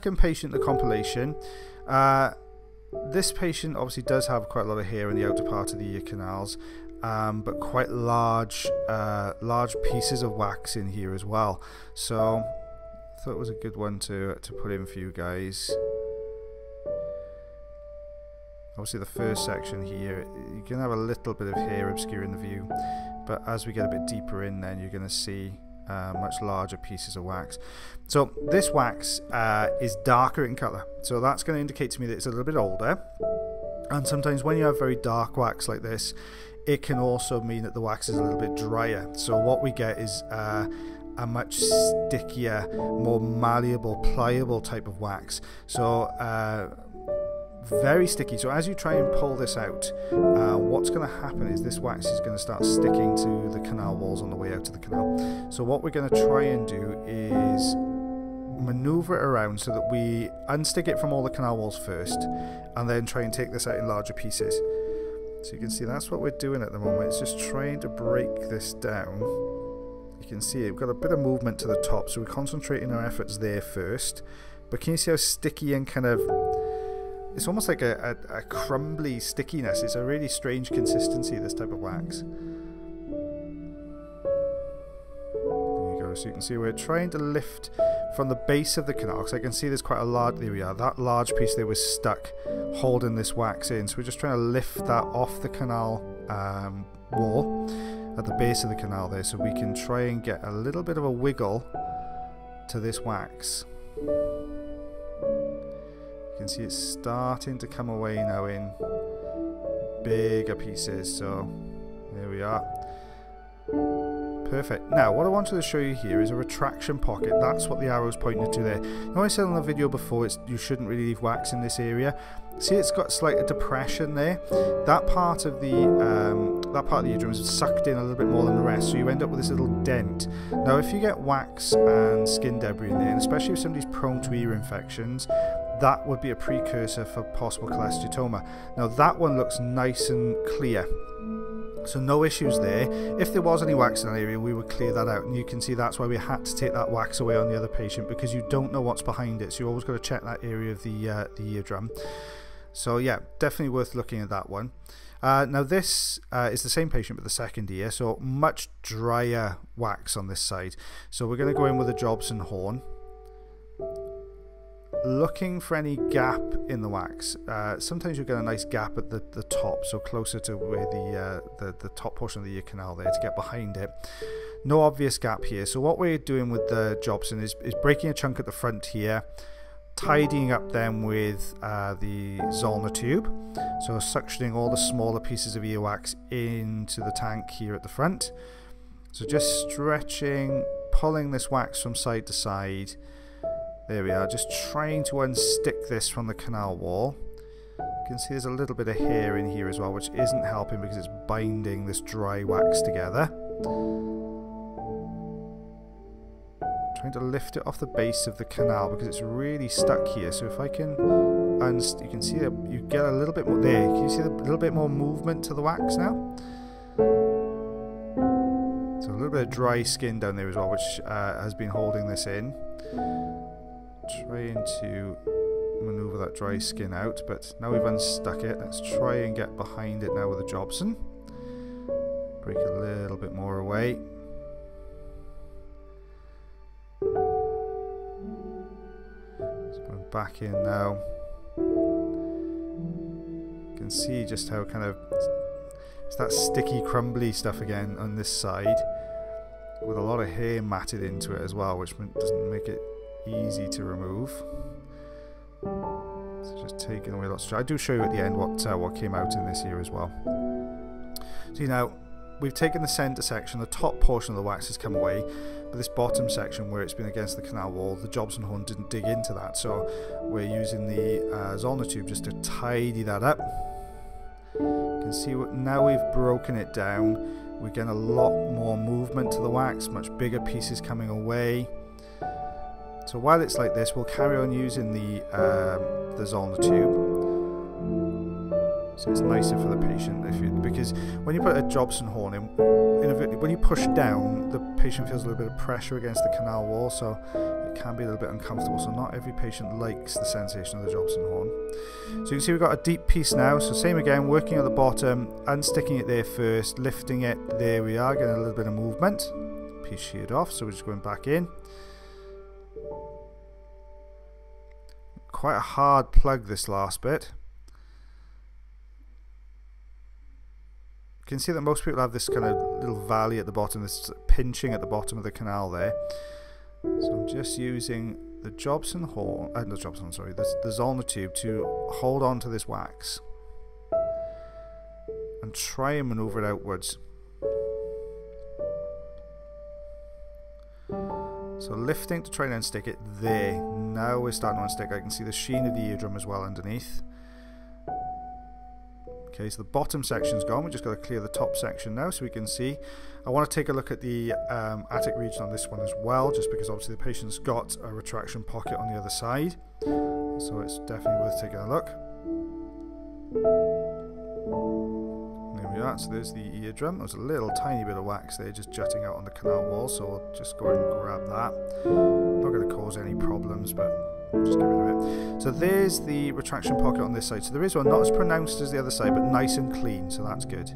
second patient in the compilation, this patient obviously does have quite a lot of hair in the outer part of the ear canals, but quite large pieces of wax in here as well. So I thought it was a good one to put in for you guys. Obviously the first section here, you can have a little bit of hair obscuring the view, but as we get a bit deeper in, then you're going to see much larger pieces of wax. So this wax is darker in colour, so that's going to indicate to me that it's a little bit older. And sometimes when you have very dark wax like this, it can also mean that the wax is a little bit drier. So what we get is a much stickier, more malleable, pliable type of wax. So very sticky. So as you try and pull this out, what's going to happen is this wax is going to start sticking to the canal walls on the way out of the canal. So what we're going to try and do is maneuver it around so that we unstick it from all the canal walls first, and then try and take this out in larger pieces. So you can see that's what we're doing at the moment. It's just trying to break this down. You can see we've got a bit of movement to the top, so we're concentrating our efforts there first. But can you see how sticky and kind of, it's almost like a crumbly stickiness. It's a really strange consistency, this type of wax. There you go. So you can see we're trying to lift from the base of the canal, because I can see there's quite a large, there we are, that large piece there was stuck holding this wax in. So we're just trying to lift that off the canal wall at the base of the canal there, so we can try and get a little bit of a wiggle to this wax. You can see it's starting to come away now in bigger pieces. So there we are. Perfect. Now what I wanted to show you here is a retraction pocket. That's what the arrow's pointing to there. You know, I said on the video before, you shouldn't really leave wax in this area. See, it's got slight depression there. That part of the eardrum is sucked in a little bit more than the rest, so you end up with this little dent. Now if you get wax and skin debris in there, and especially if somebody's prone to ear infections, that would be a precursor for possible cholesteatoma. Now that one looks nice and clear, so no issues there. If there was any wax in that area, we would clear that out, and you can see that's why we had to take that wax away on the other patient, because you don't know what's behind it, so you always got to check that area of the eardrum. So yeah, definitely worth looking at that one. Now this is the same patient with the second ear, so much drier wax on this side. So we're going to go in with a Jobson horn, looking for any gap in the wax. Sometimes you get a nice gap at the top, so closer to where the top portion of the ear canal there, to get behind it. No obvious gap here. So what we're doing with the Jobson is breaking a chunk at the front here, tidying up them with the Zollner tube, so suctioning all the smaller pieces of earwax into the tank here at the front. So just stretching, pulling this wax from side to side. There we are, just trying to unstick this from the canal wall. You can see there's a little bit of hair in here as well, which isn't helping because it's binding this dry wax together. Trying to lift it off the base of the canal because it's really stuck here. So if I can, you can see that you get a little bit more there. Can you see a little bit more movement to the wax now? So a little bit of dry skin down there as well, which has been holding this in. Trying to maneuver that dry skin out, but now we've unstuck it. Let's try and get behind it now with a Jobson. Break a little bit more away. Back in now. You can see just how kind of it's that sticky crumbly stuff again on this side, with a lot of hair matted into it as well, which doesn't make it easy to remove. So just taking away lots. I do show you at the end what came out in this here as well. See, now we've taken the centre section, the top portion of the wax has come away, but this bottom section where it's been against the canal wall, the Jobson horn didn't dig into that, so we're using the Zollner tube just to tidy that up. You can see now we've broken it down, we're getting a lot more movement to the wax, much bigger pieces coming away. So while it's like this, we'll carry on using the Zollner tube. So it's nicer for the patient, because when you put a Jobson horn in, when you push down, the patient feels a little bit of pressure against the canal wall, so it can be a little bit uncomfortable. So not every patient likes the sensation of the Jobson horn. So you can see we've got a deep piece now. So same again, working at the bottom, unsticking it there first, lifting it. There we are, getting a little bit of movement. Piece sheared off, so we're just going back in. Quite a hard plug, this last bit. You can see that most people have this kind of little valley at the bottom, this pinching at the bottom of the canal there. So I'm just using the Jobson horn, the Zollner tube to hold on to this wax and try and maneuver it outwards. So lifting to try and unstick it there. Now we're starting to unstick. I can see the sheen of the eardrum as well underneath. Okay, so the bottom section's gone. We've just got to clear the top section now so we can see. I want to take a look at the attic region on this one as well, just because obviously the patient's got a retraction pocket on the other side. So it's definitely worth taking a look. There we are. So there's the eardrum. There's a little tiny bit of wax there just jutting out on the canal wall, so we'll just go and grab that. Not going to cause any problems, but just get rid of it. So there's the retraction pocket on this side. So there is one, not as pronounced as the other side, but nice and clean, so that's good.